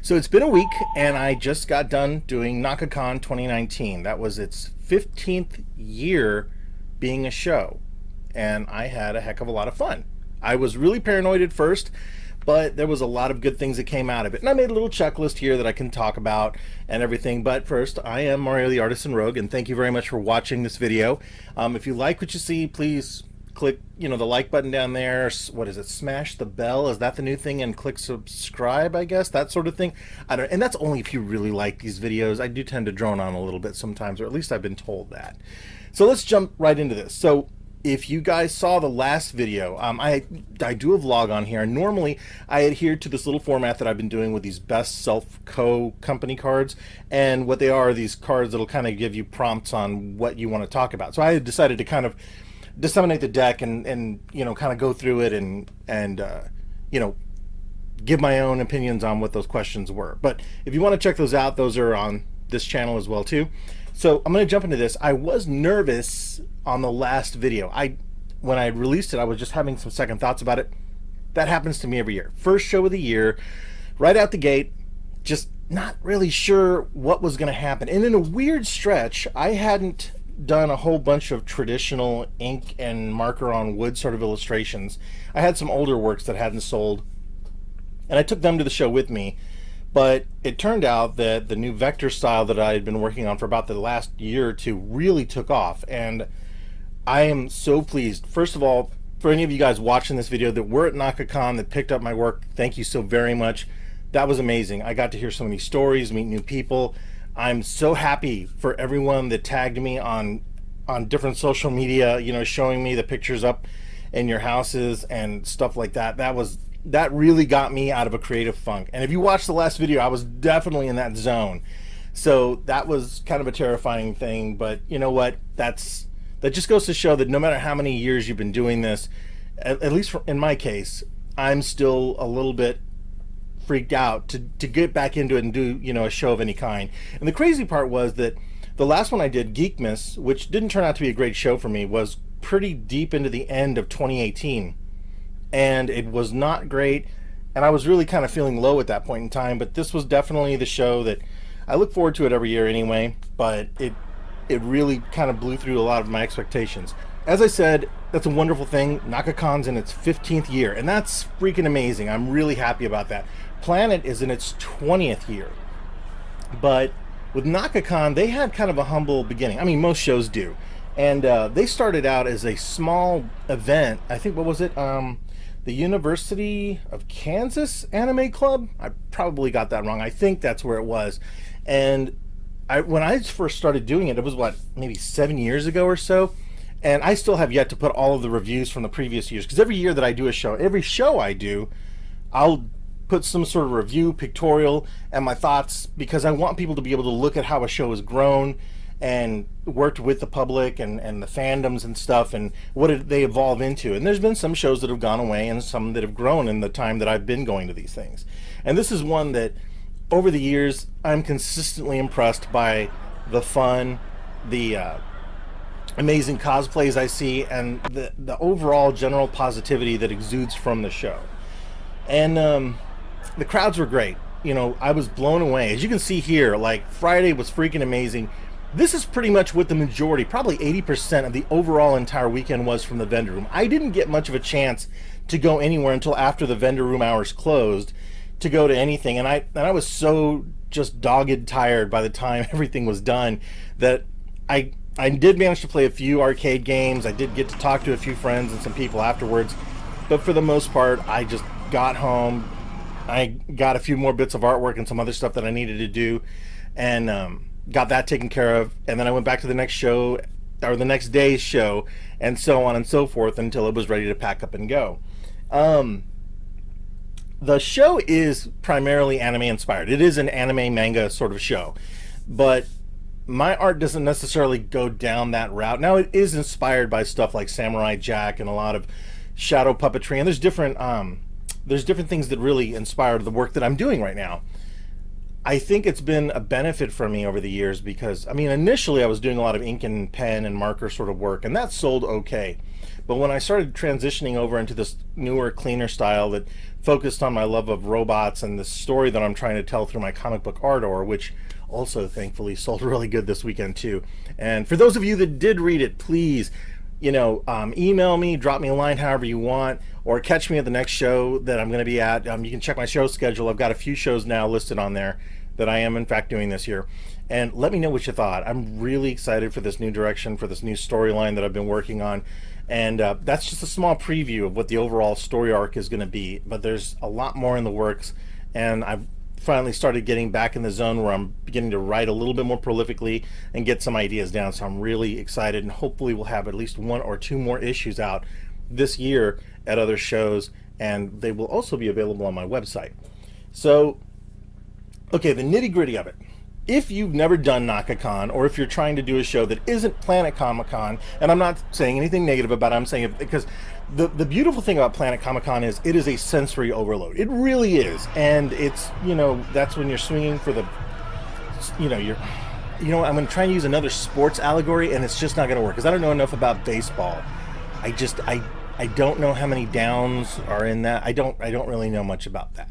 So it's been a week, and I just got done doing NakaKon 2019. That was its 15th year being a show, and I had a heck of a lot of fun. I was really paranoid at first, but there was a lot of good things that came out of it. And I made a little checklist here that I can talk about and everything. But first, I am Mario the Artisan Rogue, and thank you very much for watching this video. If you like what you see, please click the like button down there. What is it, smash the bell, is that the new thing? And click subscribe, I guess, that sort of thing. I don't, and that's only if you really like these videos. I do tend to drone on a little bit sometimes, or at least I've been told that. So let's jump right into this. So if you guys saw the last video, I do a vlog on here, and normally I adhere to this little format that I've been doing with these best self-co company cards. And what they are these cards that'll kind of give you prompts on what you want to talk about. So I decided to kind of disseminate the deck and kind of go through it and give my own opinions on what those questions were. But if you want to check those out, those are on this channel as well too. So I'm going to jump into this. I was nervous on the last video. When I released it, I was just having some second thoughts about it. That happens to me every year. First show of the year, right out the gate, just not really sure what was going to happen. And in a weird stretch, I hadn't done a whole bunch of traditional ink and marker on wood sort of illustrations. I had some older works that hadn't sold, and I took them to the show with me. But it turned out that the new vector style that I had been working on for about the last year or two really took off, and I am so pleased. First of all, for any of you guys watching this video that were at NakaKon that picked up my work, thank you so very much. That was amazing. I got to hear so many stories, meet new people. I'm so happy for everyone that tagged me on different social media, showing me the pictures up in your houses and stuff like that. That really got me out of a creative funk. And if you watched the last video, I was definitely in that zone. So that was kind of a terrifying thing, but you know what? That just goes to show that no matter how many years you've been doing this, at least in my case, I'm still a little bit freaked out to get back into it and do a show of any kind. And the crazy part was that the last one I did, Geekmas, which didn't turn out to be a great show for me, was pretty deep into the end of 2018, and it was not great, and I was really kind of feeling low at that point in time. But this was definitely the show that I look forward to it every year anyway, but it really kind of blew through a lot of my expectations. As I said, that's a wonderful thing. NakaKon's in its 15th year, and that's freaking amazing. I'm really happy about that. Planet is in its 20th year. But with NakaKon, they had kind of a humble beginning. I mean, most shows do. And they started out as a small event. I think, what was it? The University of Kansas Anime Club? I probably got that wrong. I think that's where it was. And when I first started doing it, it was, maybe 7 years ago or so. And I still have yet to put all of the reviews from the previous years. Because every year that I do a show, every show I do, I'll put some sort of review, pictorial, and my thoughts, because I want people to be able to look at how a show has grown and worked with the public and the fandoms and stuff, and what did they evolve into. And there's been some shows that have gone away and some that have grown in the time that I've been going to these things. And this is one that, over the years, I'm consistently impressed by the fun, the amazing cosplays I see, and the overall general positivity that exudes from the show. And the crowds were great. I was blown away. As you can see here, Friday was freaking amazing. This is pretty much what the majority, probably 80% of the overall entire weekend was from the vendor room. I didn't get much of a chance to go anywhere until after the vendor room hours closed to go to anything. And I was so just dogged tired by the time everything was done that I did manage to play a few arcade games. I did get to talk to a few friends and some people afterwards. But for the most part, I just got home. I got a few more bits of artwork and some other stuff that I needed to do, and got that taken care of. And then I went back to the next show, or the next day's show, and so on and so forth until it was ready to pack up and go. The show is primarily anime inspired. It is an anime manga sort of show, but my art doesn't necessarily go down that route. Now, it is inspired by stuff like Samurai Jack and a lot of shadow puppetry, and there's different things that really inspired the work that I'm doing right now. I think it's been a benefit for me over the years because, initially I was doing a lot of ink and pen and marker sort of work, and that sold okay. But when I started transitioning over into this newer, cleaner style that focused on my love of robots and the story that I'm trying to tell through my comic book Ardor, which also thankfully sold really good this weekend too. And for those of you that did read it, please, email me, drop me a line however you want, or catch me at the next show that I'm going to be at. You can check my show schedule. I've got a few shows now listed on there that I am in fact doing this year. And let me know what you thought. I'm really excited for this new direction, for this new storyline that I've been working on. And that's just a small preview of what the overall story arc is going to be. But there's a lot more in the works. And I've finally started getting back in the zone where I'm beginning to write a little bit more prolifically and get some ideas down. So I'm really excited, and hopefully we'll have at least 1 or 2 more issues out this year at other shows, and they will also be available on my website. So, okay, the nitty-gritty of it. If you've never done NakaKon, or if you're trying to do a show that isn't Planet Comic-Con, and I'm not saying anything negative about it, I'm saying it because the beautiful thing about Planet Comic-Con is it is a sensory overload. It really is. And it's, that's when you're swinging for the, I'm going to try and use another sports allegory, and it's just not going to work because I don't know enough about baseball. I don't know how many downs are in that. I don't really know much about that.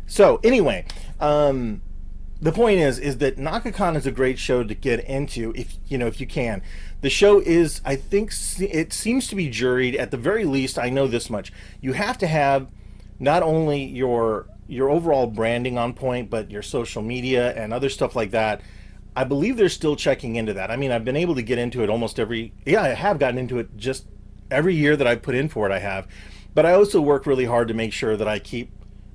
So anyway, the point is that NakaKon is a great show to get into if you can. The show is, I think, it seems to be juried. At the very least, I know this much: you have to have not only your overall branding on point, but your social media and other stuff like that. I believe they're still checking into that. I mean, I've been able to get into it I have gotten into it just every year that I've put in for it. I have, but I also work really hard to make sure that I keep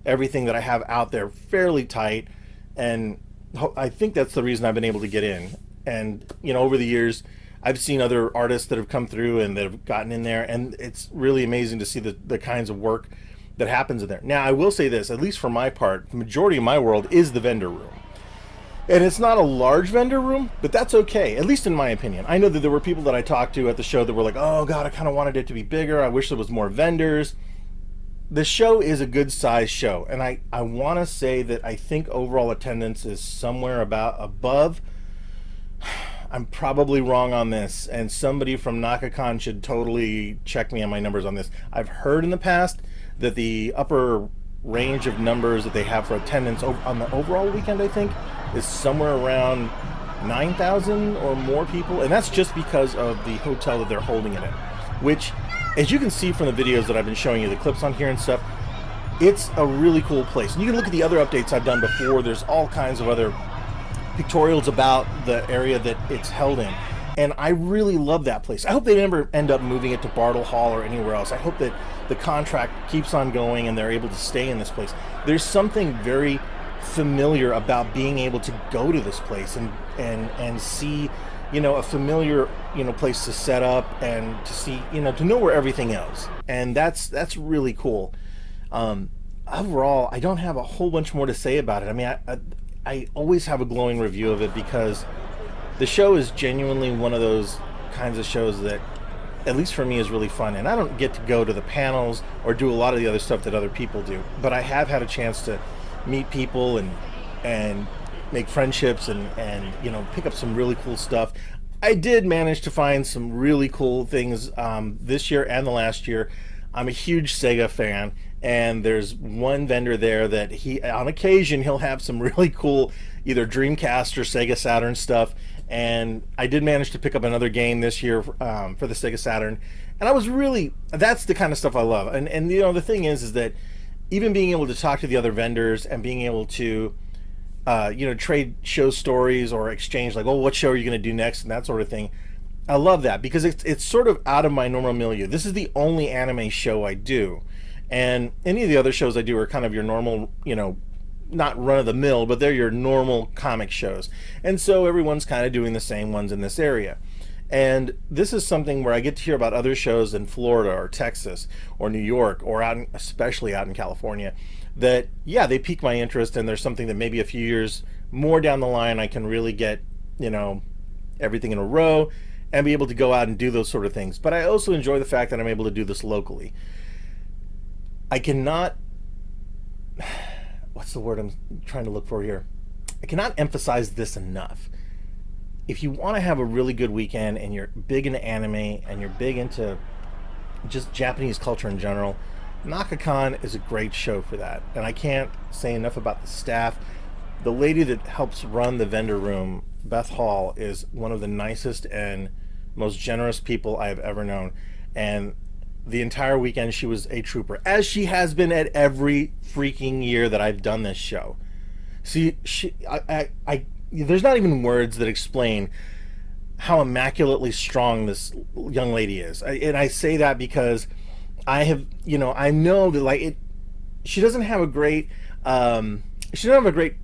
everything that I have out there fairly tight. And I think that's the reason I've been able to get in. And, over the years, I've seen other artists that have come through and that have gotten in there, and it's really amazing to see the kinds of work that happens in there. Now, I will say this, at least for my part, the majority of my world is the vendor room. And it's not a large vendor room, but that's okay, at least in my opinion. I know that there were people that I talked to at the show that were like, oh God, I kind of wanted it to be bigger. I wish there was more vendors. The show is a good size show, and I want to say that I think overall attendance is somewhere about above. I'm probably wrong on this, and somebody from NakaKon should totally check me on my numbers on this. I've heard in the past that the upper range of numbers that they have for attendance on the overall weekend, I think, is somewhere around 9,000 or more people, and that's just because of the hotel that they're holding it in, which, as you can see from the videos that I've been showing you, the clips on here and stuff, it's a really cool place. And you can look at the other updates I've done before. There's all kinds of other pictorials about the area that it's held in. And I really love that place. I hope they never end up moving it to Bartle Hall or anywhere else. I hope that the contract keeps on going and they're able to stay in this place. There's something very familiar about being able to go to this place and see, a familiar, place to set up and to see, to know where everything is. And that's really cool. Overall, I don't have a whole bunch more to say about it. I mean, I always have a glowing review of it because the show is genuinely one of those kinds of shows that, at least for me, is really fun. And I don't get to go to the panels or do a lot of the other stuff that other people do, but I have had a chance to meet people and make friendships and pick up some really cool stuff. I did manage to find some really cool things this year and the last year. I'm a huge Sega fan, and there's one vendor there that on occasion he'll have some really cool either Dreamcast or Sega Saturn stuff, and I did manage to pick up another game this year for the Sega Saturn, and that's the kind of stuff I love. And the thing is that even being able to talk to the other vendors and being able to trade show stories or exchange, like, oh, what show are you going to do next, and that sort of thing. I love that because it's sort of out of my normal milieu. This is the only anime show I do, and any of the other shows I do are kind of your normal, not run-of-the-mill, but they're your normal comic shows. And so everyone's kind of doing the same ones in this area. And this is something where I get to hear about other shows in Florida or Texas or New York or especially out in California that, yeah, they pique my interest, and there's something that maybe a few years more down the line I can really get, everything in a row and be able to go out and do those sort of things. But I also enjoy the fact that I'm able to do this locally. I cannot, what's the word I'm trying to look for here? I cannot emphasize this enough. If you want to have a really good weekend and you're big into anime and you're big into just Japanese culture in general, NakaKon is a great show for that. And I can't say enough about the staff. The lady that helps run the vendor room, Beth Hall, is one of the nicest and most generous people I have ever known. And the entire weekend she was a trooper, as she has been at every freaking year that I've done this show. See, there's not even words that explain how immaculately strong this young lady is. And I say that because I have, I know that she doesn't have a great, she doesn't have a great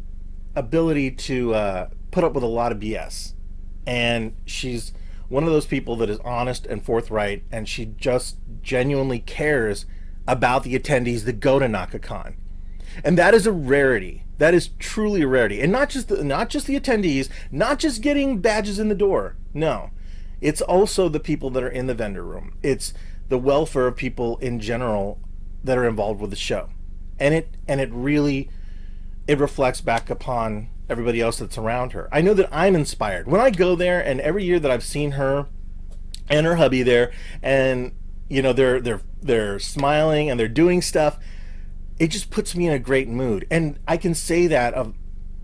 ability to put up with a lot of BS. And she's one of those people that is honest and forthright, and she just genuinely cares about the attendees that go to NakaKon. And that is a rarity. That is truly a rarity. And not just the attendees, not just getting badges in the door. No. It's also the people that are in the vendor room. It's the welfare of people in general that are involved with the show. And it really reflects back upon everybody else that's around her. I know that I'm inspired. When I go there, and every year that I've seen her and her hubby there, and they're smiling and they're doing stuff, it just puts me in a great mood. And I can say that of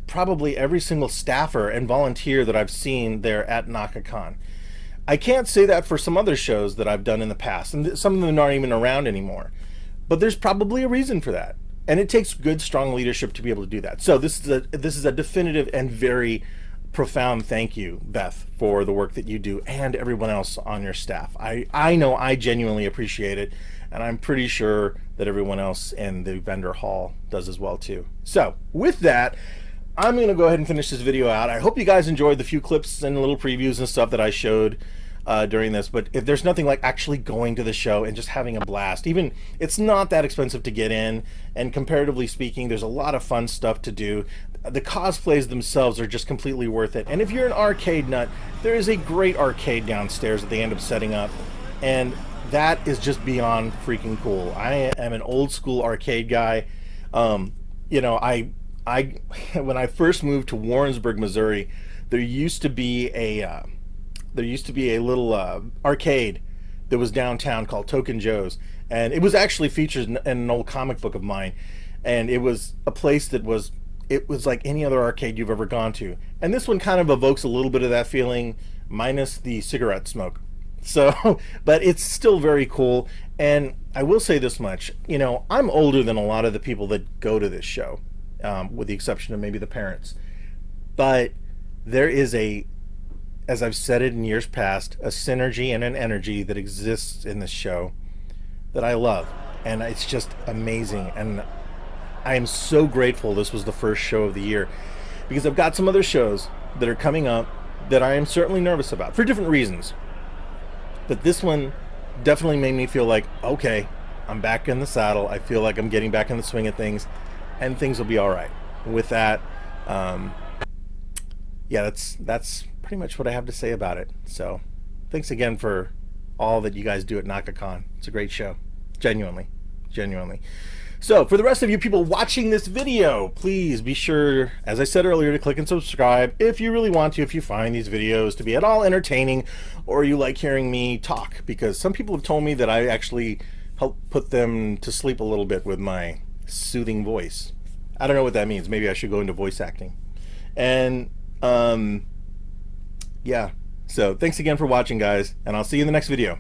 probably every single staffer and volunteer that I've seen there at NakaKon. I can't say that for some other shows that I've done in the past, and some of them aren't even around anymore. But there's probably a reason for that. And it takes good, strong leadership to be able to do that. So this is a definitive and very profound thank you, Beth, for the work that you do and everyone else on your staff. I know I genuinely appreciate it, and I'm pretty sure that everyone else in the vendor hall does as well too. So with that, I'm going to go ahead and finish this video out. I hope you guys enjoyed the few clips and little previews and stuff that I showed during this, but if there's nothing like actually going to the show and just having a blast. Even it's not that expensive to get in, and comparatively speaking, there's a lot of fun stuff to do. The cosplays themselves are just completely worth it. And if you're an arcade nut, there is a great arcade downstairs that they end up setting up, and that is just beyond freaking cool. I am an old school arcade guy. I when I first moved to Warrensburg, Missouri, there used to be a little arcade that was downtown called Token Joe's, and it was actually featured in an old comic book of mine. And it was a place that was like any other arcade you've ever gone to. And this one kind of evokes a little bit of that feeling, minus the cigarette smoke. So, but it's still very cool. And I will say this much, I'm older than a lot of the people that go to this show, with the exception of maybe the parents. But there is as I've said it in years past, a synergy and an energy that exists in this show that I love. And it's just amazing. And I am so grateful this was the first show of the year, because I've got some other shows that are coming up that I am certainly nervous about for different reasons. But this one definitely made me feel like, okay, I'm back in the saddle. I feel like I'm getting back in the swing of things, and things will be all right. With that, yeah, that's pretty much what I have to say about it. So thanks again for all that you guys do at NakaKon. It's a great show. Genuinely. So for the rest of you people watching this video, please be sure, as I said earlier, to click and subscribe if you really want to, if you find these videos to be at all entertaining, or you like hearing me talk, because some people have told me that I actually help put them to sleep a little bit with my soothing voice. I don't know what that means. Maybe I should go into voice acting. And yeah, so thanks again for watching, guys, and I'll see you in the next video.